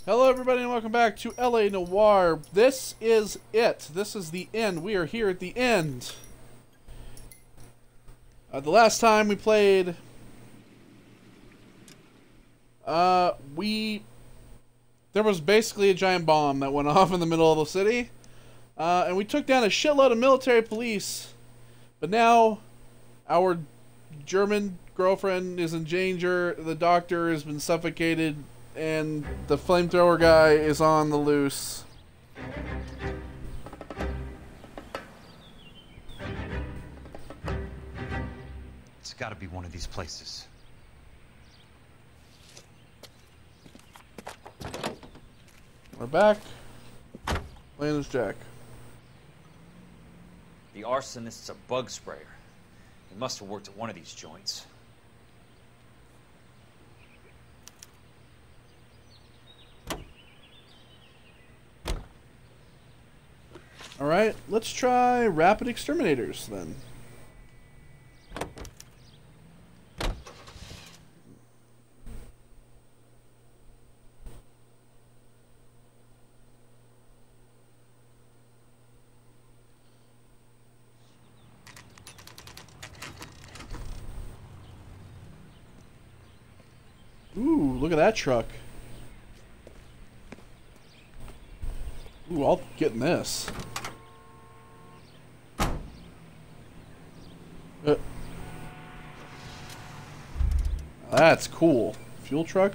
Hello everybody and welcome back to LA Noire. This is it. This is the end. We are here at the end. The last time we played... There was basically a giant bomb that went off in the middle of the city. And we took down a shitload of military police. But now, our German girlfriend is in danger, the doctor has been suffocated, and the flamethrower guy is on the loose. It's gotta be one of these places. We're back. Playing as Jack. The arsonist's a bug sprayer. He must have worked at one of these joints. Alright, let's try rapid exterminators then. Ooh, look at that truck. Ooh, I'll get in this. That's cool. Fuel truck.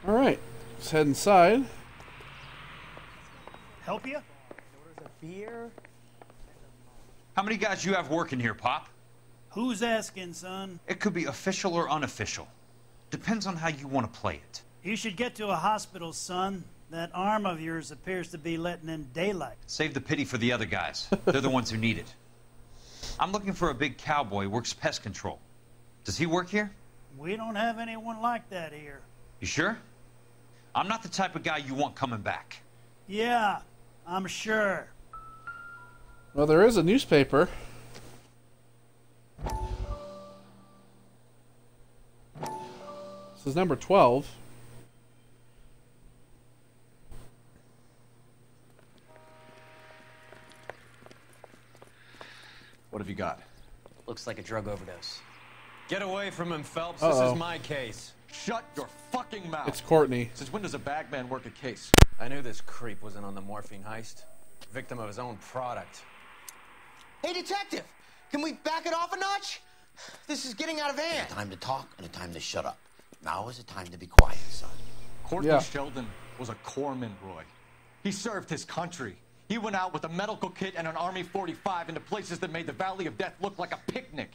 Alright, let's head inside. Help you? Beer? How many guys you have working here, Pop? Who's asking, son? It could be official or unofficial. Depends on how you want to play it. You should get to a hospital, son. That arm of yours appears to be letting in daylight. Save the pity for the other guys. They're the ones who need it. I'm looking for a big cowboy who works pest control. Does he work here? We don't have anyone like that here. You sure? I'm not the type of guy you want coming back. Yeah, I'm sure. Well, there is a newspaper. This is number 12. What have you got? Looks like a drug overdose. Get away from him, Phelps. Uh-oh. This is my case. Shut your fucking mouth! It's Courtney. Since when does a bagman work a case? I knew this creep was in on the morphine heist. Victim of his own product. Hey, detective! Can we back it off a notch? This is getting out of hand. A time to talk and a time to shut up. Now is the time to be quiet, son. Courtney Yeah. Sheldon was a corpsman, Roy. He served his country. He went out with a medical kit and an Army 45 into places that made the Valley of Death look like a picnic.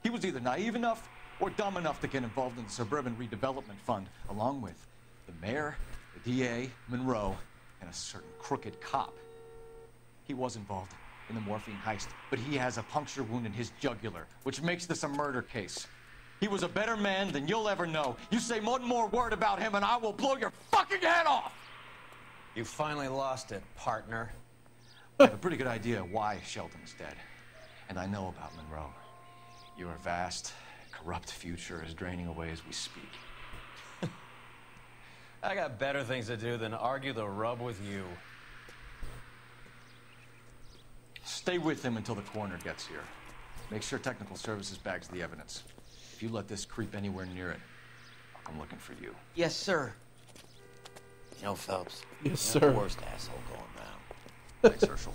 He was either naive enough or dumb enough to get involved in the Suburban Redevelopment Fund, along with the mayor, the DA, Monroe, and a certain crooked cop. He was involved in the morphine heist, but he has a puncture wound in his jugular, which makes this a murder case. He was a better man than you'll ever know. You say one more word about him and I will blow your fucking head off! You finally lost it, partner. I have a pretty good idea why Sheldon's dead. And I know about Monroe. Your vast, corrupt future is draining away as we speak. I got better things to do than argue the rub with you. Stay with him until the coroner gets here. Make sure technical services bags the evidence. If you let this creep anywhere near it, I'll come looking for you. Yes, sir. You know, Phelps, Yes, you're sir. the worst asshole going around. Thanks, Herschel.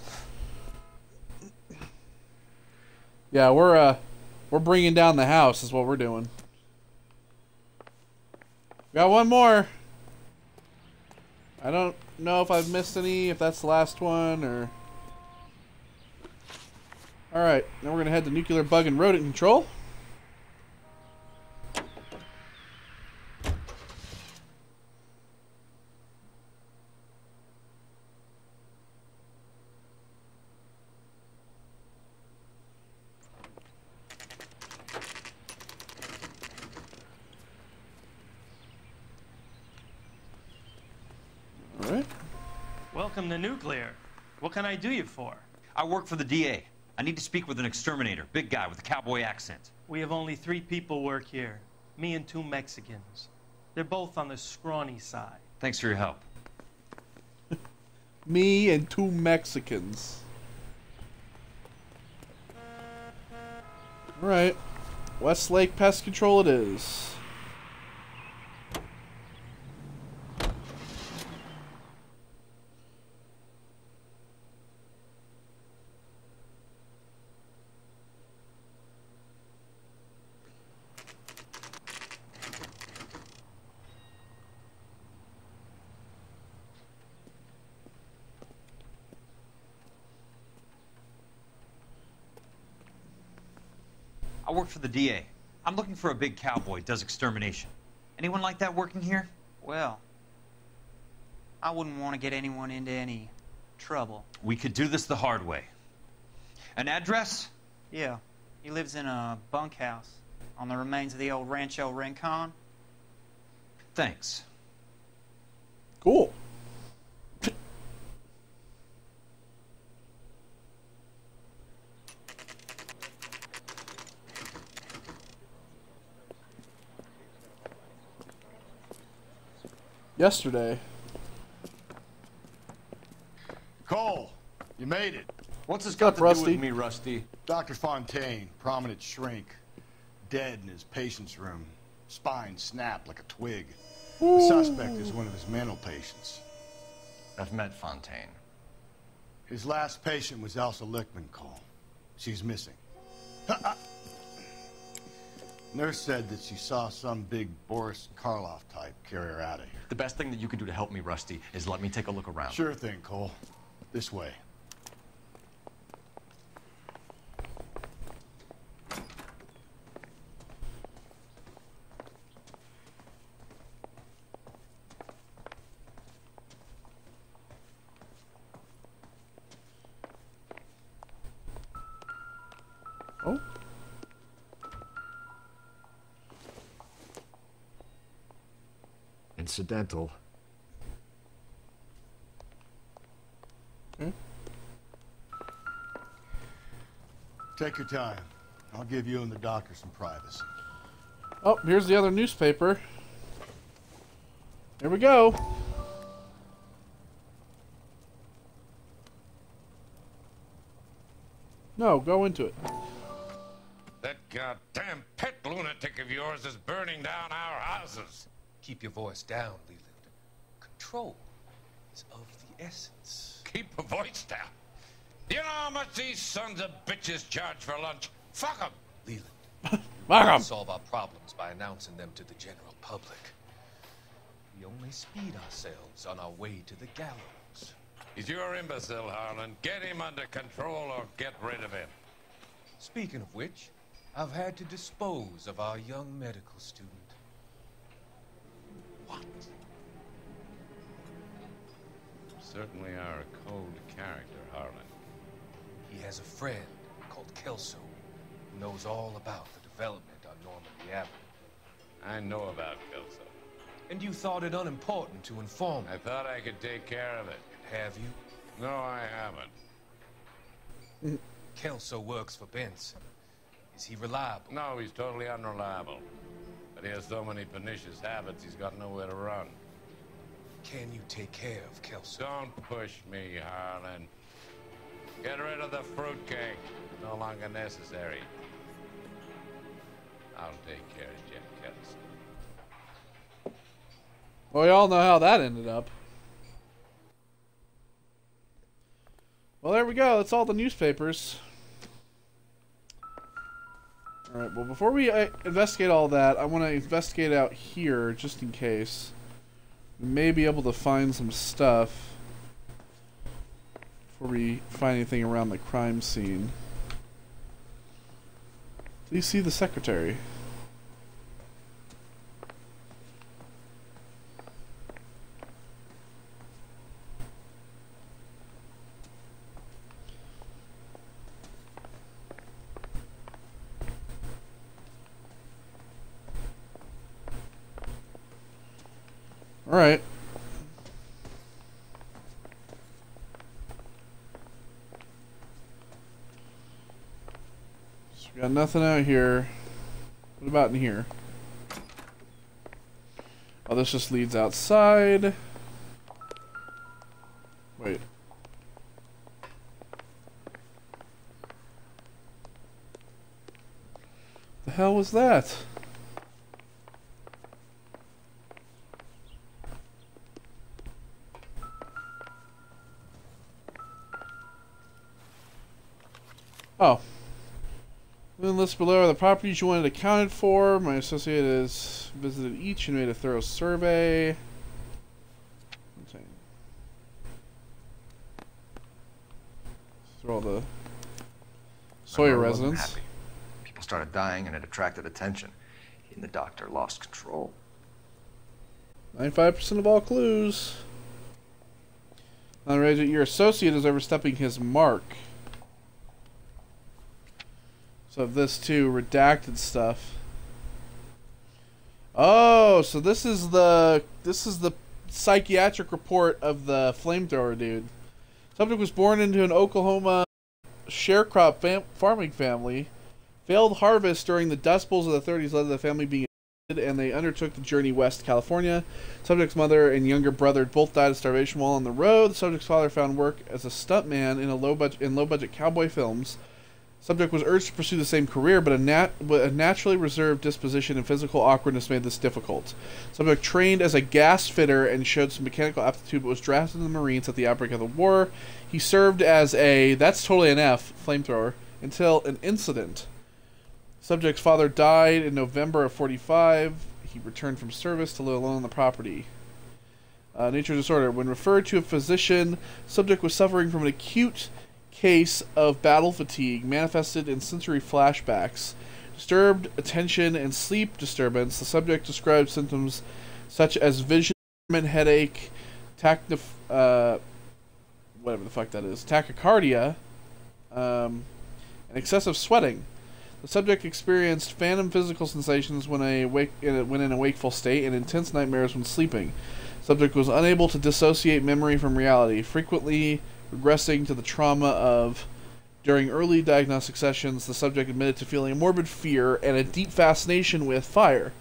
Yeah, we're bringing down the house is what we're doing. Got one more. I don't know if I've missed any, if that's the last one, or... Alright, now we're going to head to Nuclear Bug and Rodent Control. Alright. Welcome to Nuclear. What can I do you for? I work for the DA. I need to speak with an exterminator. Big guy with a cowboy accent. We have only 3 people work here. Me and 2 Mexicans. They're both on the scrawny side. Thanks for your help. Me and 2 Mexicans. Alright. Westlake Pest Control it is. I work for the DA. I'm looking for a big cowboy, does extermination. Anyone like that working here? Well, I wouldn't want to get anyone into any trouble. We could do this the hard way. An address? Yeah, he lives in a bunkhouse on the remains of the old Rancho Rincon. Thanks. Cool. Yesterday. Cole, you made it. What's this What's got up, to Rusty? do with me, Rusty? Dr. Fontaine, prominent shrink, dead in his patient's room. Spine snapped like a twig. The suspect is one of his mental patients. I've met Fontaine. His last patient was Elsa Lichtman, Cole. She's missing. Nurse said that she saw some big Boris Karloff type carry her out of here. The best thing that you can do to help me, Rusty, is let me take a look around. Sure thing, Cole. This way. Oh. Incidental. Okay. Take your time. I'll give you and the doctor some privacy. Oh, here's the other newspaper. Here we go. No, go into it. That goddamn pet lunatic of yours is burning down our houses. Keep your voice down, Leland. Control is of the essence. Keep your voice down. Do you know how much these sons of bitches charge for lunch? Fuck them. Leland, Fuck 'em. we solve our problems by announcing them to the general public. We only speed ourselves on our way to the gallows. He's your imbecile, Harlan. Get him under control or get rid of him. Speaking of which, I've had to dispose of our young medical student. What? You certainly are a cold character, Harlan. He has a friend called Kelso who knows all about the development on Normandy Avenue. I know about Kelso. And you thought it unimportant to inform me. I thought I could take care of it. Have you? No, I haven't. Kelso works for Benson. Is he reliable? No, he's totally unreliable. But he has so many pernicious habits, he's got nowhere to run. Can you take care of Kelso? Don't push me, Harlan. Get rid of the fruitcake. No longer necessary. I'll take care of Jeff Kelso. Well, we all know how that ended up. Well, there we go. That's all the newspapers. Alright, well, before we investigate all that, I want to investigate out here, just in case. We may be able to find some stuff before we find anything around the crime scene. Please see the secretary. Alright. So we got nothing out here. What about in here? Oh, this just leads outside. Wait. The hell was that? Oh. The list below are the properties you wanted accounted for. My associate has visited each and made a thorough survey. Through all the Sawyer residents. Happy. People started dying and it attracted attention. He and the doctor lost control. 95% of all clues. Your associate is overstepping his mark. So this too, redacted stuff. Oh, so this is the psychiatric report of the flamethrower dude. Subject was born into an Oklahoma sharecrop farming family. Failed harvest during the Dust Bowls of the 30s led to the family being evicted, and they undertook the journey west to California. Subject's mother and younger brother both died of starvation while on the road. The subject's father found work as a stuntman in low-budget cowboy films. Subject was urged to pursue the same career, but a naturally reserved disposition and physical awkwardness made this difficult. Subject trained as a gas fitter and showed some mechanical aptitude, but was drafted in the Marines at the outbreak of the war. He served as a, that's totally an F, flamethrower, until an incident. Subject's father died in November of 45. He returned from service to live alone on the property. Nature disorder. When referred to a physician, subject was suffering from an acute case of battle fatigue manifested in sensory flashbacks, disturbed attention, and sleep disturbance. The subject described symptoms such as vision, headache, whatever the fuck that is, tachycardia, and excessive sweating. The subject experienced phantom physical sensations when in a wakeful state and intense nightmares when sleeping. Subject was unable to dissociate memory from reality, frequently regressing to the trauma of, during early diagnostic sessions, the subject admitted to feeling a morbid fear and a deep fascination with fire.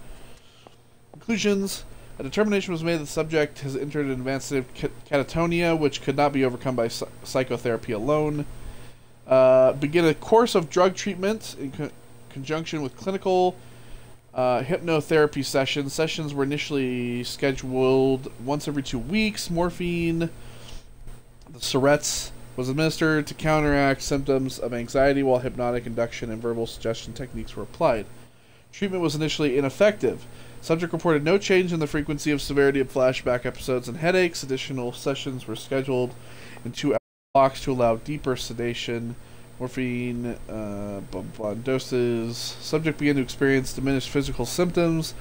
Conclusions. A determination was made that the subject has entered an advanced state of catatonia, which could not be overcome by psychotherapy alone. Begin a course of drug treatment in conjunction with clinical hypnotherapy sessions. Sessions were initially scheduled once every 2 weeks. Morphine, the Surrett's, was administered to counteract symptoms of anxiety, while hypnotic induction and verbal suggestion techniques were applied. Treatment was initially ineffective. Subject reported no change in the frequency of severity of flashback episodes and headaches. Additional sessions were scheduled in 2-hour blocks to allow deeper sedation. Morphine doses. Subject began to experience diminished physical symptoms,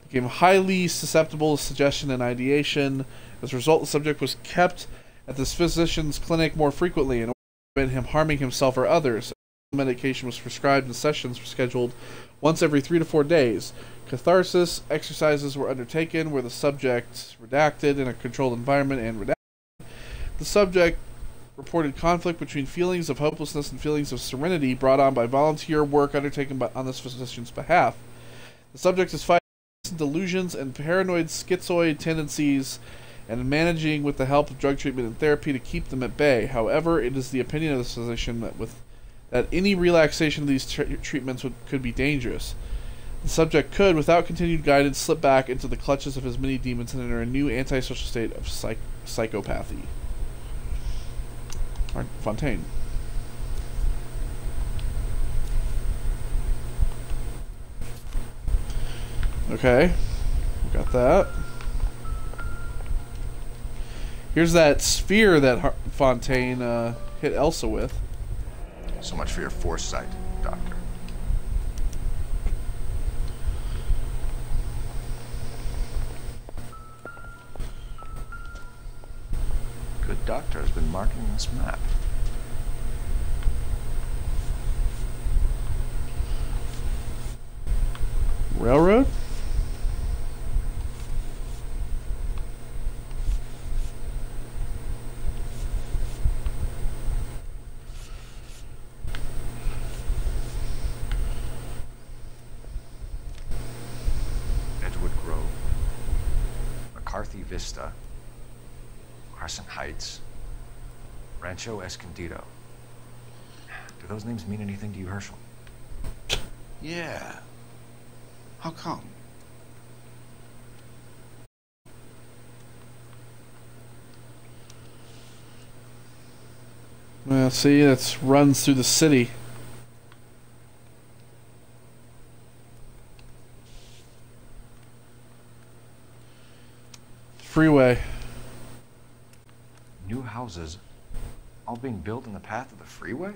became highly susceptible to suggestion and ideation. As a result, the subject was kept at this physician's clinic more frequently in order to prevent him harming himself or others. Medication was prescribed and sessions were scheduled once every 3 to 4 days. Catharsis exercises were undertaken where the subject redacted in a controlled environment and redacted. The subject reported conflict between feelings of hopelessness and feelings of serenity brought on by volunteer work undertaken on this physician's behalf. The subject is fighting delusions and paranoid schizoid tendencies and managing with the help of drug treatment and therapy to keep them at bay. However, it is the opinion of this physician that any relaxation of these treatments could be dangerous. The subject could, without continued guidance, slip back into the clutches of his many demons and enter a new antisocial state of psychopathy. Fontaine. Okay, got that. Here's that sphere that Fontaine hit Elsa with. So much for your foresight, Doctor. Good doctor has been marking this map. Railroad? Edgewood Grove. Vista, Crescent Heights, Rancho Escondido. Do those names mean anything to you, Herschel? Yeah. How come? Well, see, that runs through the city. Freeway. New houses all being built in the path of the freeway?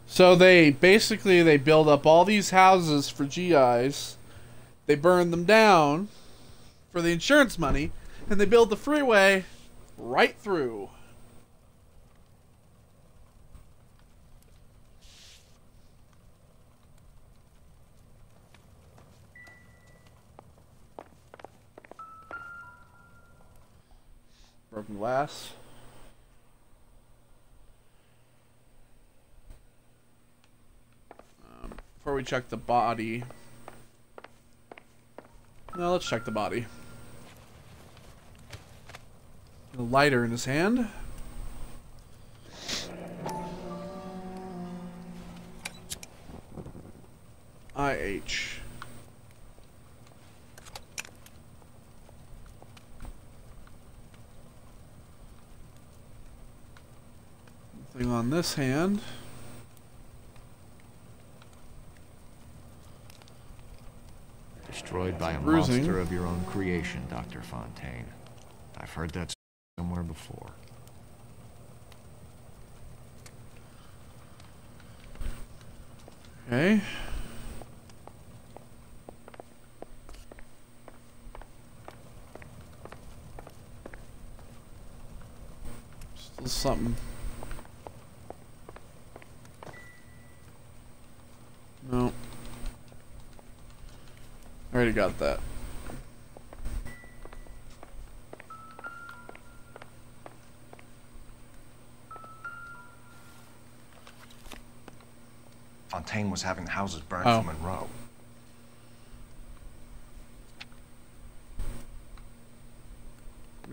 So they build up all these houses for GIs. They burn them down for the insurance money, and they build the freeway right through. Broken glass. Before we check the body. No, let's check the body. A lighter in his hand. IH. Nothing on this hand. Destroyed by a Bruising. monster of your own creation, Dr. Fontaine. I've heard that somewhere before. Okay. Still something. No. I already got that. Fontaine was having the houses burned Oh. for Monroe.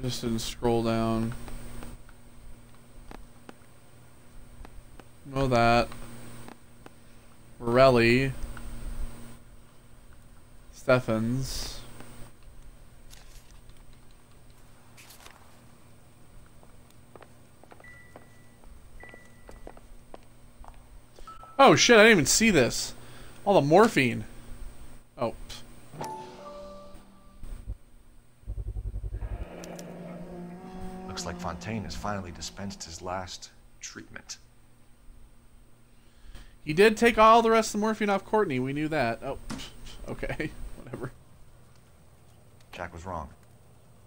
Just didn't scroll down. Know that. Borelli. Steffens. Oh shit, I didn't even see this. All the morphine. Oh. Looks like Fontaine has finally dispensed his last treatment. He did take all the rest of the morphine off Courtney. We knew that. Oh, okay. Whatever. Jack was wrong.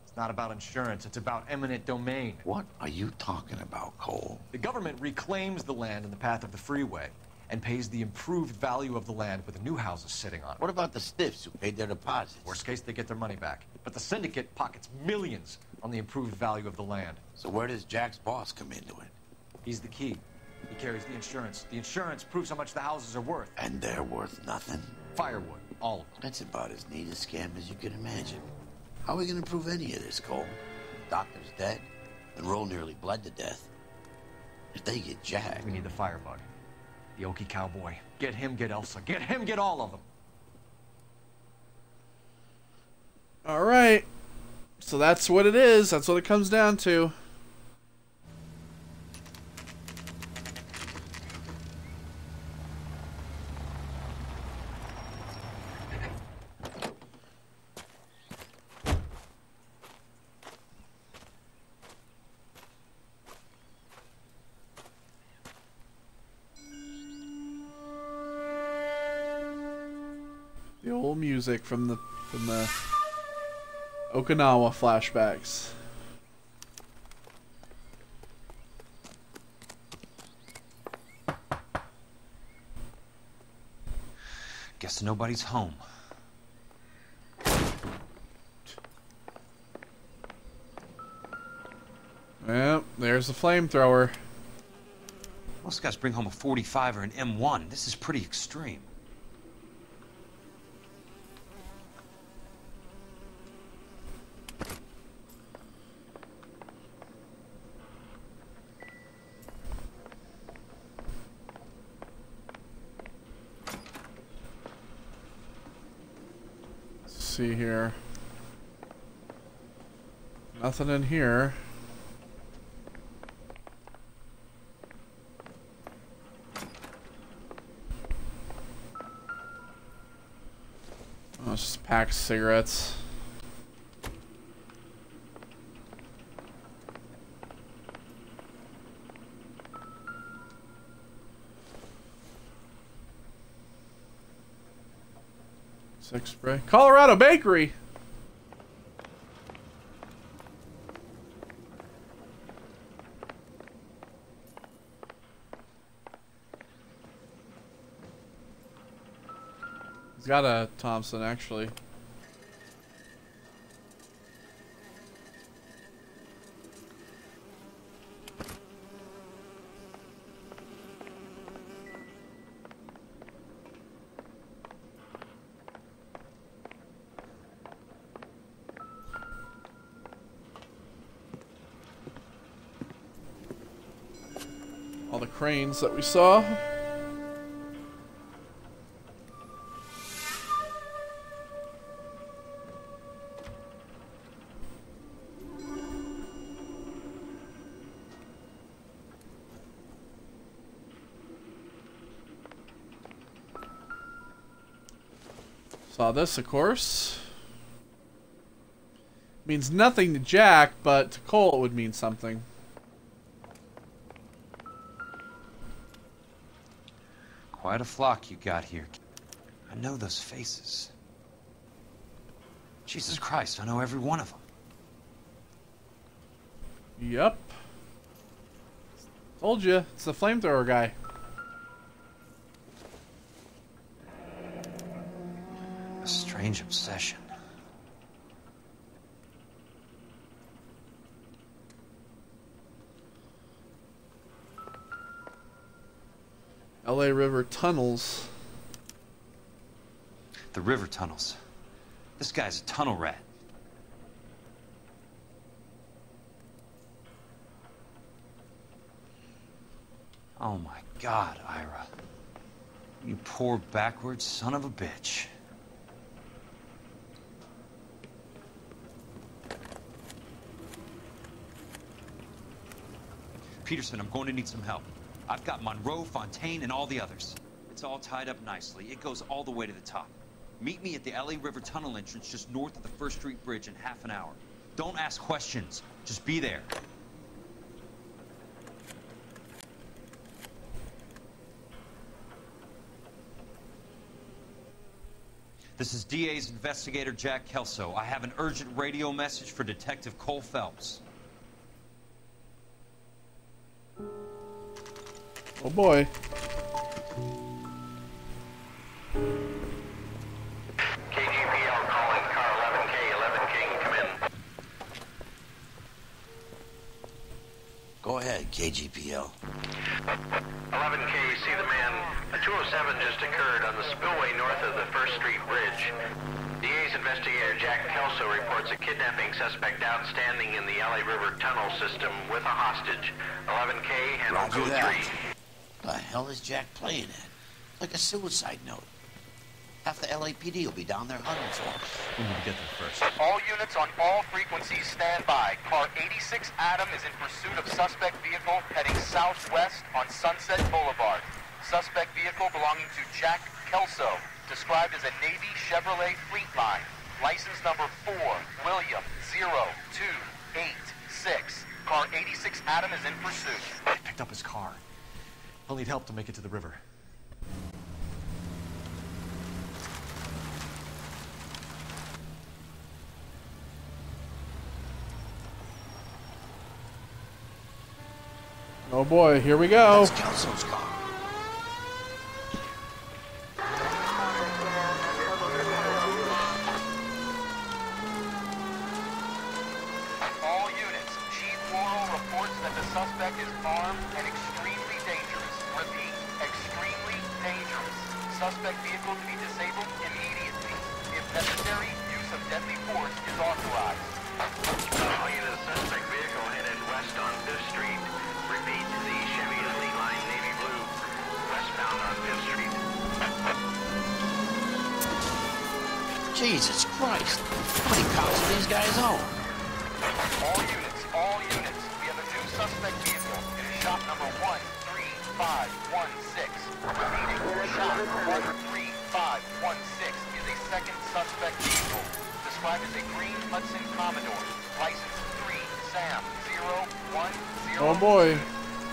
It's not about insurance, it's about eminent domain. What are you talking about, Cole? The government reclaims the land in the path of the freeway and pays the improved value of the land with the new houses sitting on it. What about the stiffs who paid their deposits? Worst case, they get their money back. But the syndicate pockets millions on the improved value of the land. So where does Jack's boss come into it? He's the key. He carries the insurance. The insurance proves how much the houses are worth. And they're worth nothing? Firewood, all of them. That's about as neat a scam as you can imagine. How are we gonna prove any of this, Cole? Doctor's dead. Monroe nearly bled to death. If they get Jack... We need the firebug. The Okie cowboy. Get him, get Elsa. Get him, get all of them. Alright. So that's what it is. That's what it comes down to. The old music from the Okinawa flashbacks. Guess nobody's home. Well, there's the flamethrower. Most guys bring home a 45 or an M1. This is pretty extreme. see here. Nothing in here. Oh, it's just packs of cigarettes. Six spray. Colorado Bakery. He's got a Thompson, actually. All the cranes that we saw. Saw this, of course. Means nothing to Jack, but to Cole it would mean something. Quite a flock you got here. I know those faces. Jesus Christ, I know every one of them. Yep. Told you, it's the flamethrower guy. A strange obsession. LA River tunnels. The river tunnels. This guy's a tunnel rat. Oh my God, Ira. You poor backwards son of a bitch. Peterson, I'm going to need some help. I've got Monroe, Fontaine, and all the others. It's all tied up nicely. It goes all the way to the top. Meet me at the LA River Tunnel entrance just north of the First Street Bridge in half an hour. Don't ask questions. Just be there. This is DA's investigator Jack Kelso. I have an urgent radio message for Detective Cole Phelps. Oh boy. KGPL calling car 11K, 11K, come in. Go ahead, KGPL. 11K, see the man. A 207 just occurred on the spillway north of the First Street Bridge. DA's investigator Jack Kelso reports a kidnapping suspect outstanding in the LA River tunnel system with a hostage. 11K, handle Roger code that. 3. The hell is Jack playing at? Like a suicide note. Half the LAPD will be down there hunting for him. We need to get there first. All units on all frequencies stand by. Car 86 Adam is in pursuit of suspect vehicle heading southwest on Sunset Boulevard. Suspect vehicle belonging to Jack Kelso, described as a Navy Chevrolet Fleetline. License number 4, William 0286. Car 86 Adam is in pursuit. I picked up his car. I'll need help to make it to the river. Oh boy, here we go. That's Kelso's car. All units, Chief Worrell reports that the suspect is armed and extremely dangerous. Repeat, extremely dangerous. Suspect vehicle to be disabled immediately. If necessary, use of deadly force is authorized. All units, suspect vehicle headed west on 5th Street. Repeat, the Chevy Fleetline Navy Blue, westbound on 5th Street. Jesus Christ. How many cops do these guys own? All units. We have a new suspect vehicle. It is shop number 13516. Repeating, shop 13516 is a second suspect vehicle. Described as a green Hudson Commodore. License 3 Sam 010. Oh boy.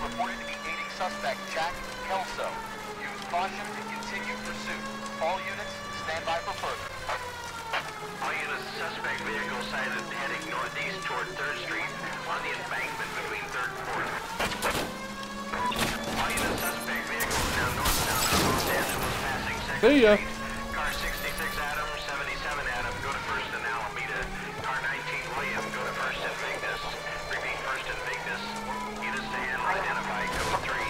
Reported to be aiding suspect Jack Kelso. Use caution and continue pursuit. All units, stand by for further. All units, suspect vehicle sighted heading northeast toward 3rd Street on the embankment between 3rd and 4th. All units, suspect vehicle now northbound on Los Angeles passing 2nd See ya. Street. Car 66 Adam, 77 Adam, go to 1st and Alameda. Car 19 William, go to 1st and Vignes. Repeat 1st and Vignes. Units to handle identified, code 3.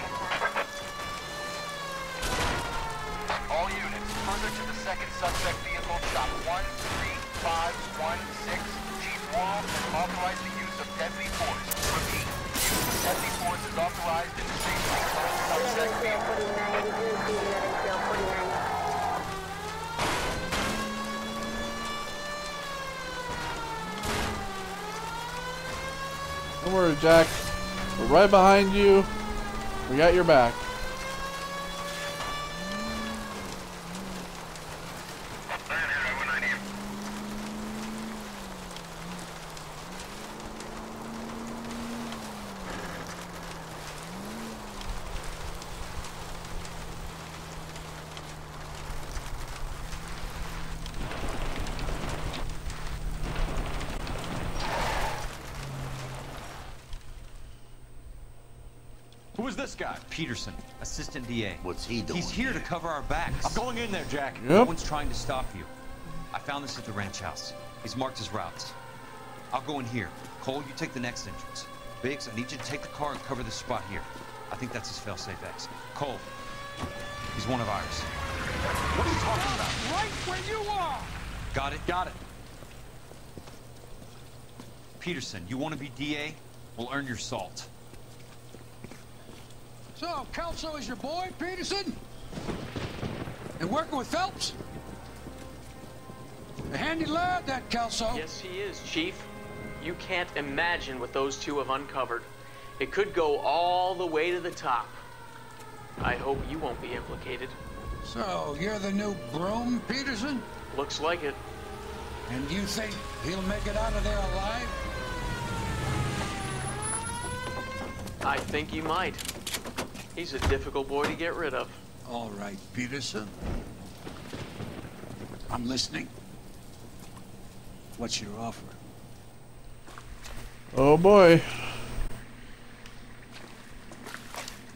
All units, further to the second suspect vehicle, shop 13516. Chief Worrell has authorized the use of deadly force. Repeat, use of deadly force is authorized in the safely closed suspect vehicle. Don't worry, Jack. We're right behind you. We got your back. Who is this guy? Peterson, assistant DA. What's he doing? He's here to cover our backs. I'm going in there, Jack. No one's trying to stop you. I found this at the ranch house. He's marked his routes. I'll go in here. Cole, you take the next entrance. Biggs, I need you to take the car and cover this spot here. I think that's his fail-safe exit. Cole, he's one of ours. What are you talking about? Right where you are! Got it? Got it. Peterson, you want to be DA? We'll earn your salt. So, Kelso is your boy, Peterson? And working with Phelps? A handy lad, that Kelso. Yes, he is, Chief. You can't imagine what those two have uncovered. It could go all the way to the top. I hope you won't be implicated. So, you're the new broom, Peterson? Looks like it. And you think he'll make it out of there alive? I think he might. He's a difficult boy to get rid of. All right, Peterson. I'm listening. What's your offer? Oh boy.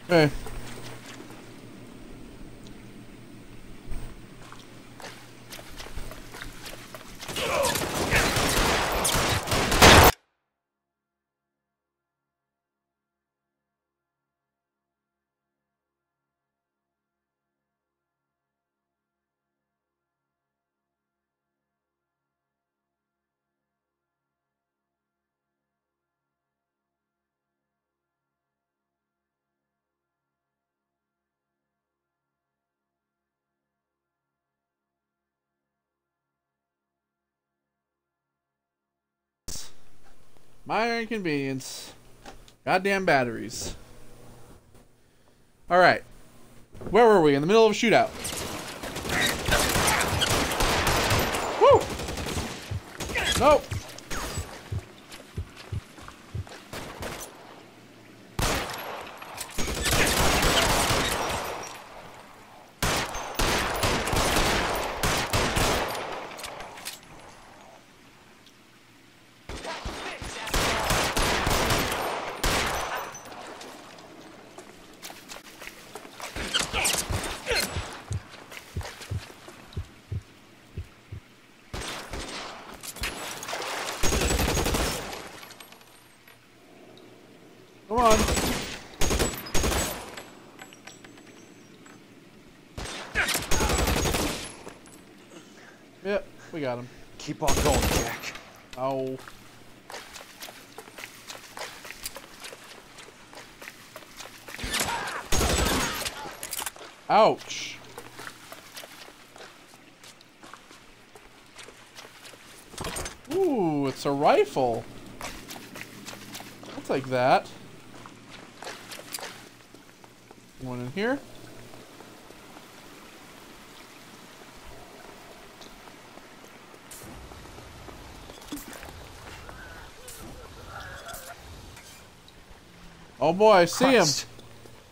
Okay. Minor inconvenience. Goddamn batteries. Alright. Where were we? In the middle of a shootout. Woo! Nope. Come on. Yep, we got him. Keep on going, Jack. Oh. Ouch. It's a rifle. I'll take that. One in here. Oh boy, I see him.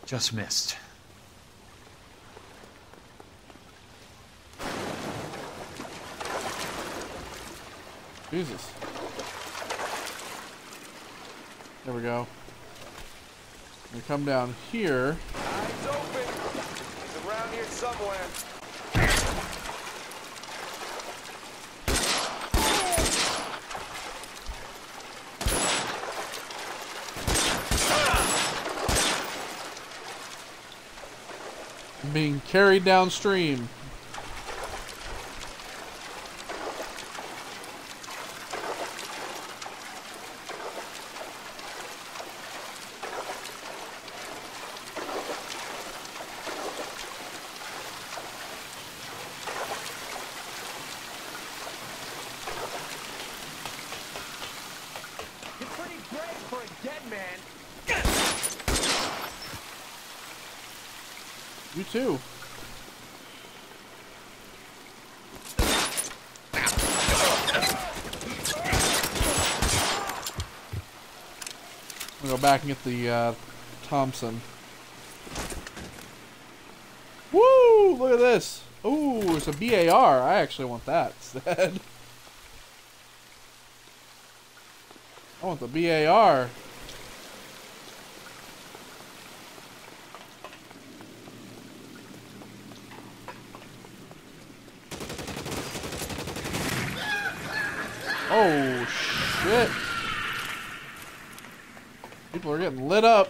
Just missed. Jesus. There we go. We come down here. Eyes open. He's around here somewhere. I'm being carried downstream. You too. I'm gonna go back and get the Thompson. Woo! Look at this. Ooh, it's a BAR. I actually want that instead. I want the BAR. Oh, shit. People are getting lit up.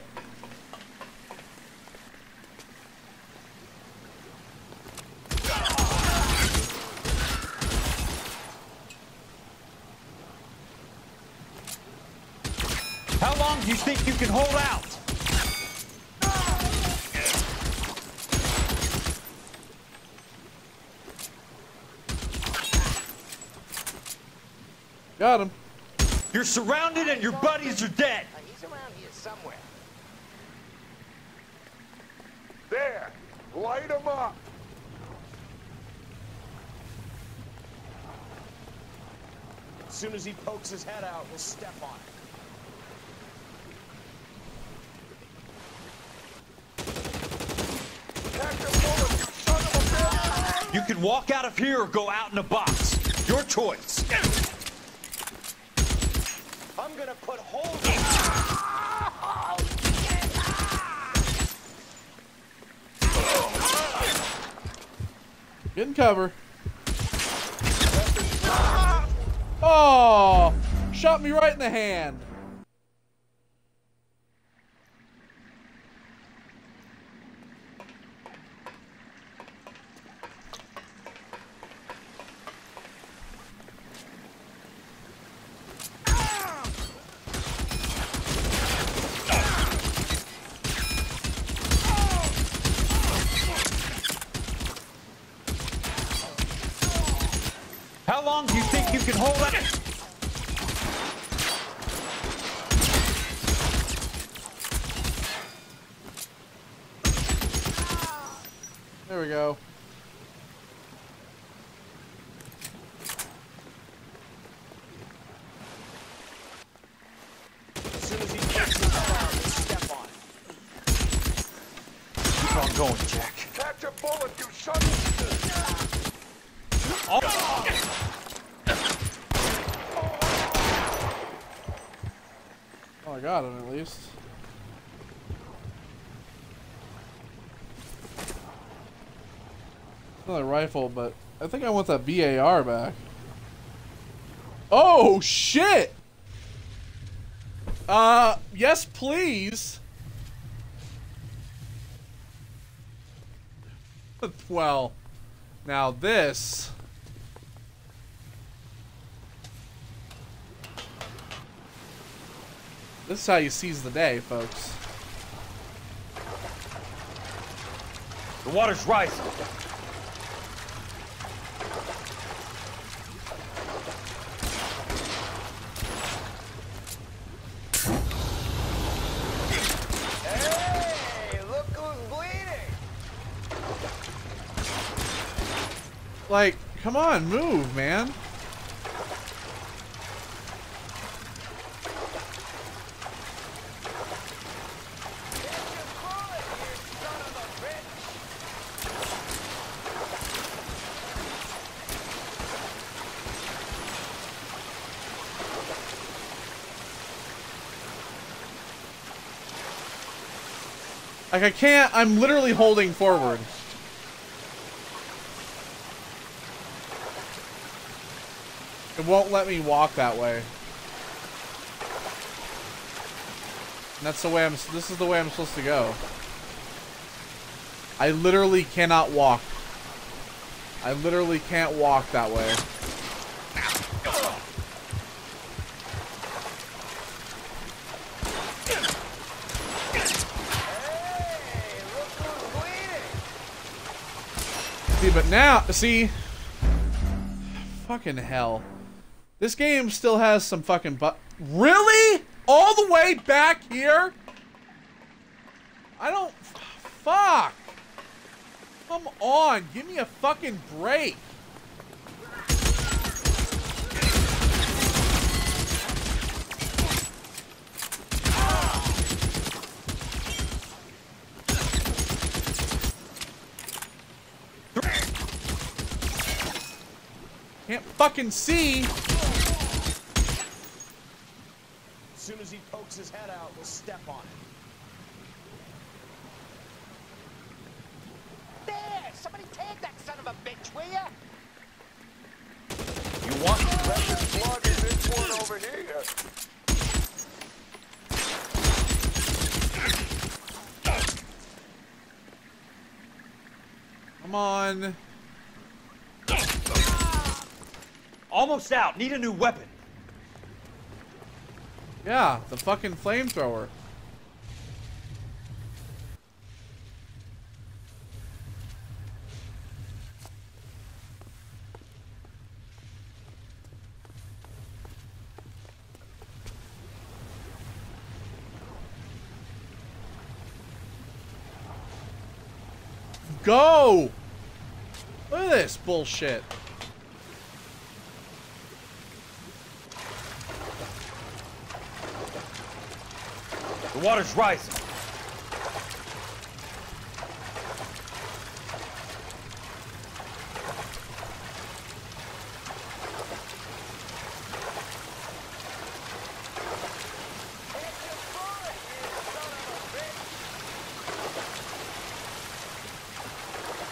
How long do you think you can hold out? Got him. You're surrounded and your buddies are dead. He's around here somewhere. There. Light him up. As soon as he pokes his head out, we'll step on it. You can walk out of here or go out in a box. Your choice. I'm gonna put holes in. Get in cover. Oh! Shot me right in the hand. How long do you think you can hold it? There we go. As soon as he pokes his head out, we'll step on it. Keep on going, Jack. Catch a bullet, you son of Oh, I got him at least. Another rifle, but I think I want that BAR back. Oh, shit! Yes, please. Well, now this. This is how you seize the day, folks. The water's rising. Like, come on, move, man. Like, I can't, I'm literally holding forward. It won't let me walk that way. And that's the way this is the way I'm supposed to go. I literally cannot walk. I literally can't walk that way. See, but now, see, fucking hell. This game still has some fucking really? All the way back here? I don't, fuck. Come on, give me a fucking break. Can't fucking see. As soon as he pokes his head out, we'll step on it. There! Somebody take that son of a bitch, will ya? You want precious blood in this one over here? Come on. Almost out. Need a new weapon. Yeah, the fucking flamethrower. Go! Look at this bullshit. The water's rising.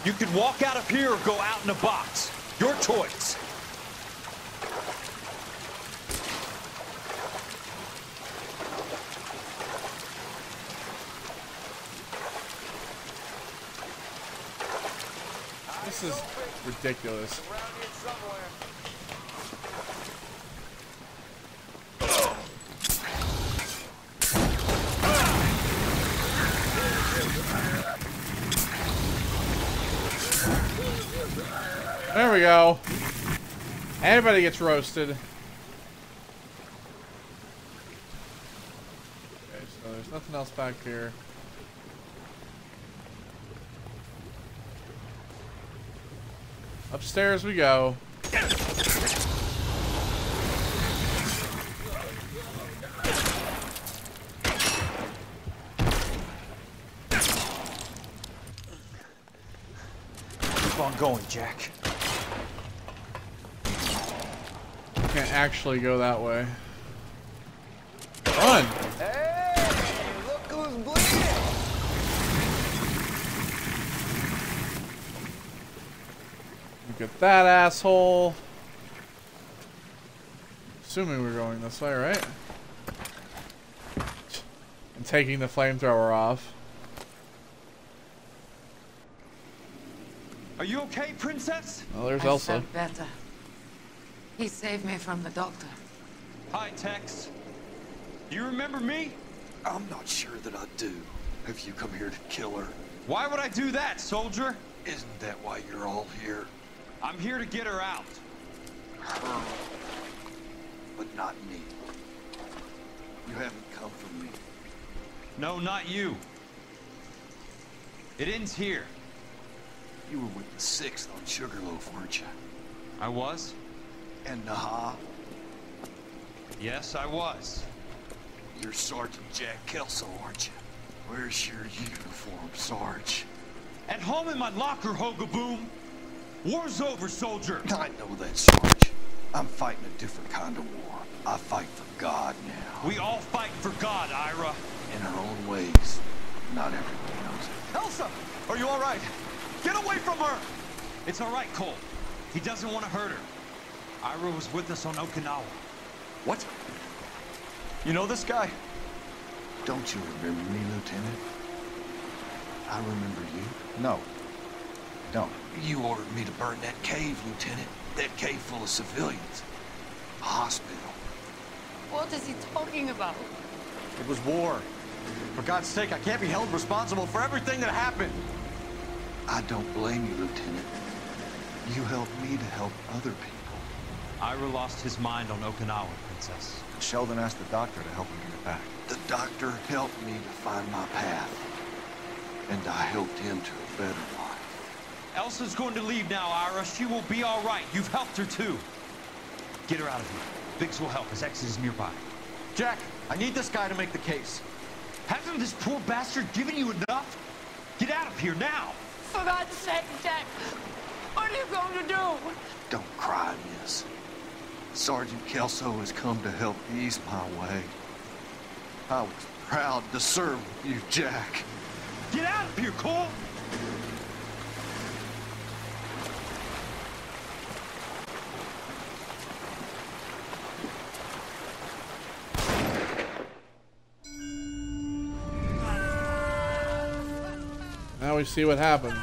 You can walk out of here or go out in a box. Your choice. This is ridiculous. There we go. Everybody gets roasted. Okay, so there's nothing else back here. Upstairs we go. Keep on going, Jack. Can't actually go that way. Run! Hey, look who's bleeding! Look at that asshole. Assuming we're going this way, right? And taking the flamethrower off. Are you okay, Princess? Oh, there's I Elsa. felt better. He saved me from the doctor. Hi, Tex. Do you remember me? I'm not sure that I do. Have you come here to kill her? Why would I do that, soldier? Isn't that why you're all here? I'm here to get her out. Her. But not me. You haven't come for me. No, not you. It ends here. You were with the 6th on Sugarloaf, weren't you? I was? And Naha? Yes, I was. You're Sergeant Jack Kelso, aren't you? Where's your uniform, Sarge? At home in my locker, Hogaboom. War's over, soldier. I know that, Sarge. I'm fighting a different kind of war. I fight for God now. We all fight for God, Ira. In our own ways. Not everybody knows it. Elsa, are you all right? Get away from her! It's all right, Cole. He doesn't want to hurt her. Ira was with us on Okinawa. What? You know this guy? Don't you remember me, Lieutenant? I remember you. No. Don't. You ordered me to burn that cave, Lieutenant. That cave full of civilians. A hospital. What is he talking about? It was war. For God's sake, I can't be held responsible for everything that happened. I don't blame you, Lieutenant. You helped me to help other people. Ira lost his mind on Okinawa, Princess. Sheldon asked the doctor to help him get it back. The doctor helped me to find my path. And I helped him to a better life. Elsa's going to leave now, Ira. She will be all right. You've helped her, too. Get her out of here. Biggs will help. His exit is nearby. Jack, I need this guy to make the case. Hasn't this poor bastard given you enough? Get out of here now! For God's sake, Jack! What are you going to do? Don't cry, miss. Sergeant Kelso has come to help ease my way. I was proud to serve with you, Jack. Get out of here, Cole! Now we see what happened.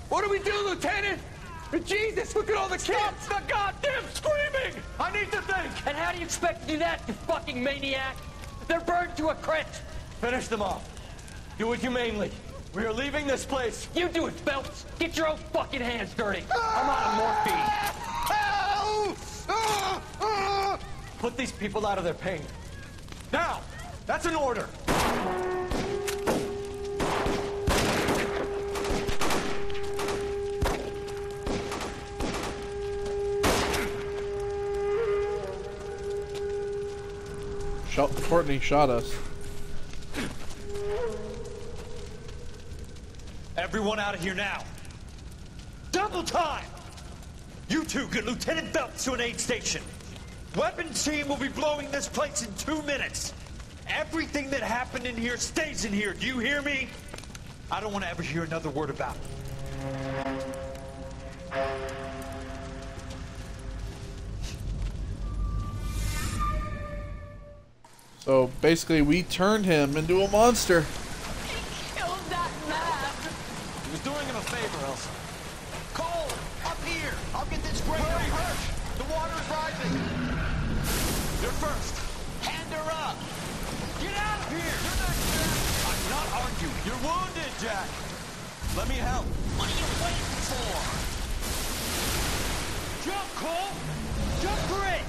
What do we do, Lieutenant? Jesus, look at all the kids! Stop the goddamn screaming! I need to think! And how do you expect to do that, you fucking maniac? They're burned to a crisp. Finish them off. Do it humanely. We are leaving this place. You do it, Phelps. Get your own fucking hands dirty. I'm out of morphine. Put these people out of their pain. Now! That's an order! Courtney shot us. Everyone out of here now. Double time! You two get Lieutenant Phelps to an aid station. Weapons team will be blowing this place in 2 minutes. Everything that happened in here stays in here. Do you hear me? I don't want to ever hear another word about it. So basically, we turned him into a monster. Killed that man! He was doing him a favor, Elsa. Cole, up here! I'll get this grader hurt! The water's rising! You're first. Hand her up! Get out of here! You're not Jack. I'm not arguing. You're wounded, Jack. Let me help. What are you waiting for? Jump, Cole! Jump for it!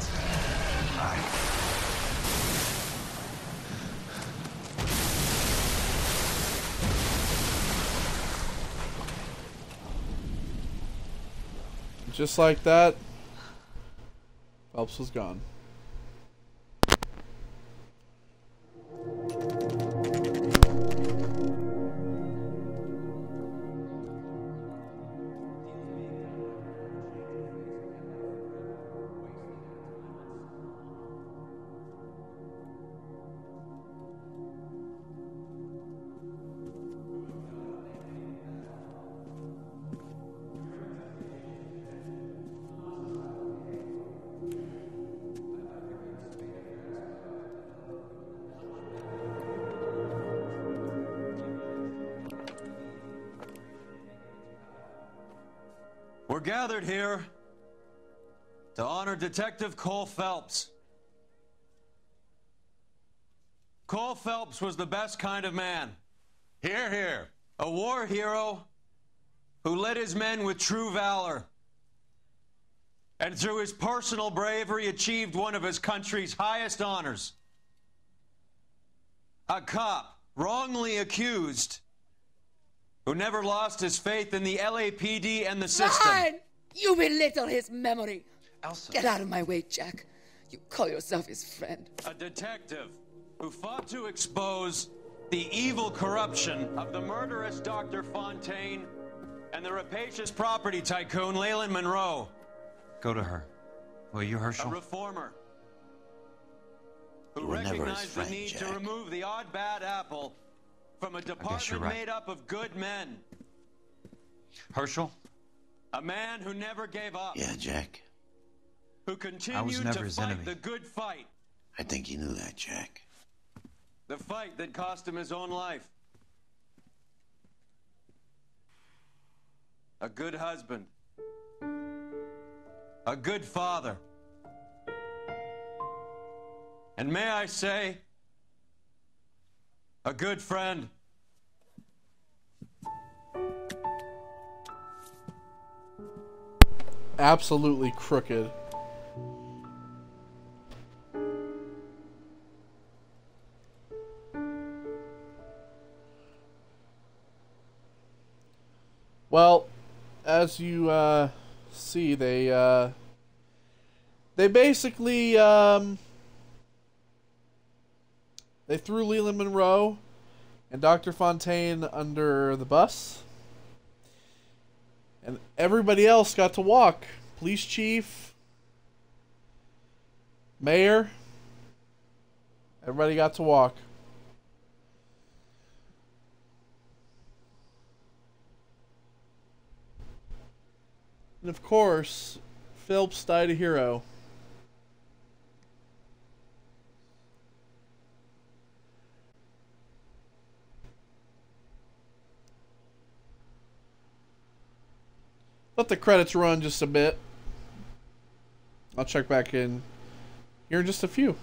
Just like that, Phelps was gone. We're gathered here to honor Detective Cole Phelps. Cole Phelps was the best kind of man. Hear, hear. A war hero who led his men with true valor. And through his personal bravery achieved one of his country's highest honors. A cop, wrongly accused, who never lost his faith in the LAPD and the system. Fine! You belittle his memory. Elsa. Get out of my way, Jack. You call yourself his friend. A detective who fought to expose the evil corruption of the murderous Dr. Fontaine and the rapacious property tycoon Leyland Monroe. Go to her. Will you, Herschel? A reformer who You were never his recognized friend, the need Jack. to remove the odd bad apple from a department right. made up of good men. Herschel? A man who never gave up. Yeah, Jack. Who continued never to his fight enemy. the good fight. I think you knew that, Jack. The fight that cost him his own life. A good husband. A good father. And may I say, a good friend. Absolutely crooked. Well, as you see, they basically they threw Leland Monroe and Dr. Fontaine under the bus, and everybody else got to walk. Police chief, mayor, everybody got to walk. And of course, Phelps died a hero. Let the credits run just a bit. I'll check back in here in just a few.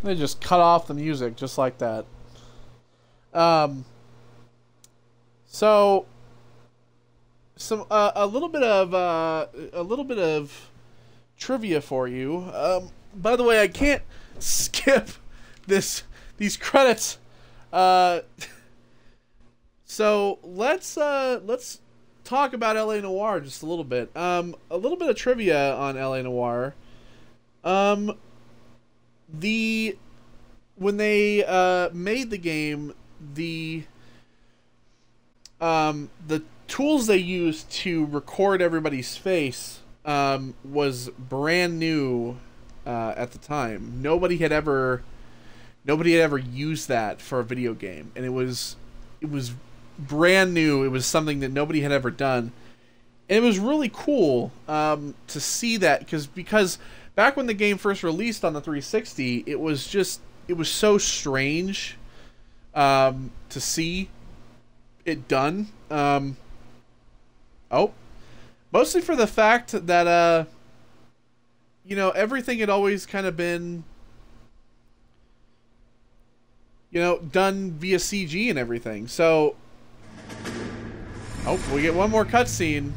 They just cut off the music just like that. So some a little bit of trivia for you. By the way, I can't skip these credits. So let's talk about LA Noire just a little bit. A little bit of trivia on LA Noire. When they made the game, the tools they used to record everybody's face was brand new at the time. Nobody had ever used that for a video game, and it was brand new. It was something that nobody had ever done, and it was really cool to see that because back when the game first released on the 360, it was so strange to see it done. Mostly for the fact that everything had always kind of been done via CG and everything. So we get one more cutscene.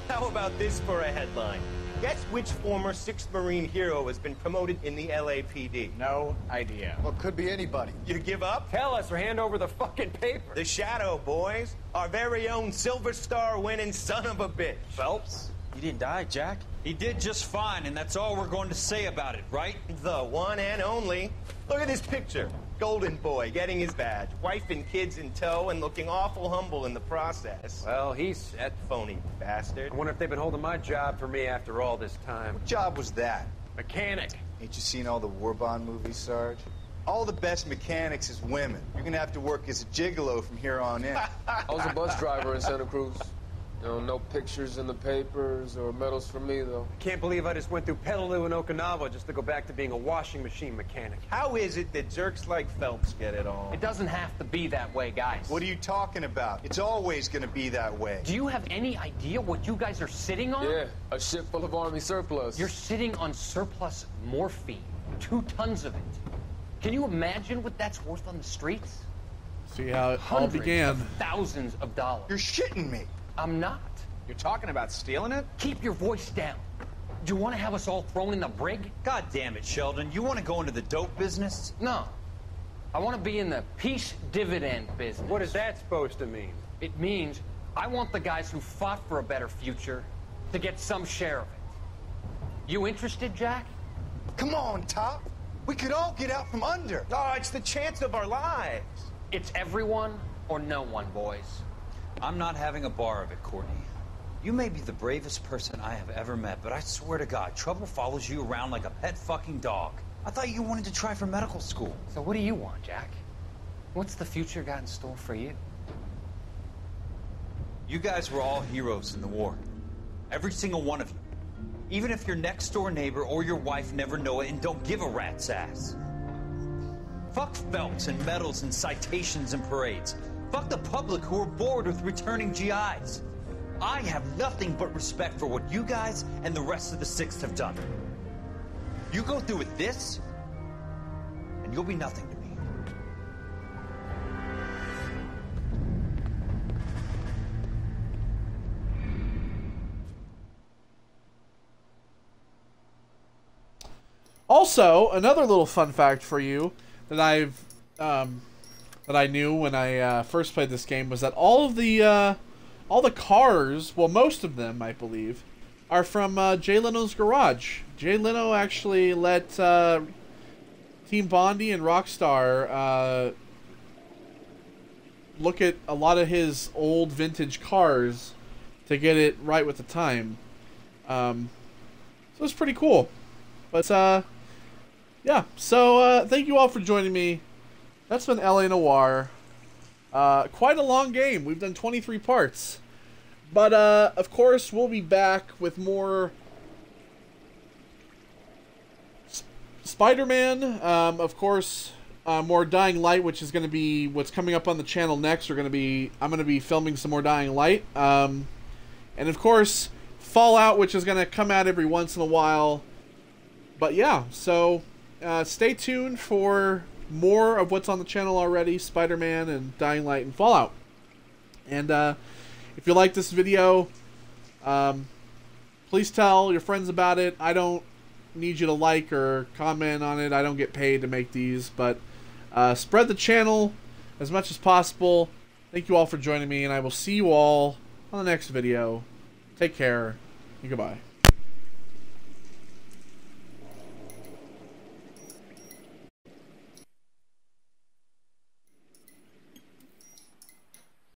How about this for a headline? Guess which former 6th Marine hero has been promoted in the LAPD? No idea. Well, could be anybody. You give up? Tell us or hand over the fucking paper. The Shadow, boys. Our very own Silver Star winning son of a bitch. Phelps? He didn't die, Jack. He did just fine, and that's all we're going to say about it, right? The one and only. Look at this picture. Golden boy getting his badge, wife and kids in tow, and looking awful humble in the process. Well, he's set, phony bastard. I wonder if they've been holding my job for me after all this time. What job was that? Mechanic. Ain't you seen all the war bond movies, Sarge? All the best mechanics is women. You're gonna have to work as a gigolo from here on in. I was a bus driver in Santa Cruz. No pictures in the papers or medals for me, though. I can't believe I just went through Petaloo and Okinawa just to go back to being a washing machine mechanic. How is it that jerks like Phelps get it all? It doesn't have to be that way, guys. What are you talking about? It's always gonna be that way. Do you have any idea what you guys are sitting on? Yeah, a ship full of Army surplus. You're sitting on surplus morphine. 2 tons of it. Can you imagine what that's worth on the streets? See how it all began. Hundreds of thousands of dollars. You're shitting me. I'm not. You're talking about stealing it? Keep your voice down. Do you want to have us all thrown in the brig? God damn it, Sheldon. You want to go into the dope business? No. I want to be in the peace dividend business. What is that supposed to mean? It means I want the guys who fought for a better future to get some share of it. You interested, Jack? Come on, Top. We could all get out from under. Oh, it's the chance of our lives. It's everyone or no one, boys. I'm not having a bar of it, Courtney. You may be the bravest person I have ever met, but I swear to God, trouble follows you around like a pet fucking dog. I thought you wanted to try for medical school. So what do you want, Jack? What's the future got in store for you? You guys were all heroes in the war. Every single one of you. Even if your next door neighbor or your wife never know it and don't give a rat's ass. Fuck Phelps and medals and citations and parades. Fuck the public who are bored with returning GIs. I have nothing but respect for what you guys and the rest of the 6th have done. You go through with this, and you'll be nothing to me. Also, another little fun fact for you that I knew when I first played this game was that all the cars, well, most of them, I believe, are from Jay Leno's garage. Jay Leno actually let Team Bondi and Rockstar look at a lot of his old vintage cars to get it right with the time. So it's pretty cool. But yeah, so thank you all for joining me. That's been LA Noire. Quite a long game. We've done 23 parts. But, of course, we'll be back with more Spider-Man. Of course, more Dying Light, which is going to be what's coming up on the channel next. I'm going to be filming some more Dying Light. And, of course, Fallout, which is going to come out every once in a while. But yeah, so stay tuned for more of what's on the channel already, Spider-Man and Dying Light and Fallout. And if you like this video, please tell your friends about it. I don't need you to like or comment on it. I don't get paid to make these, but spread the channel as much as possible. Thank you all for joining me, and I will see you all on the next video. Take care, and goodbye.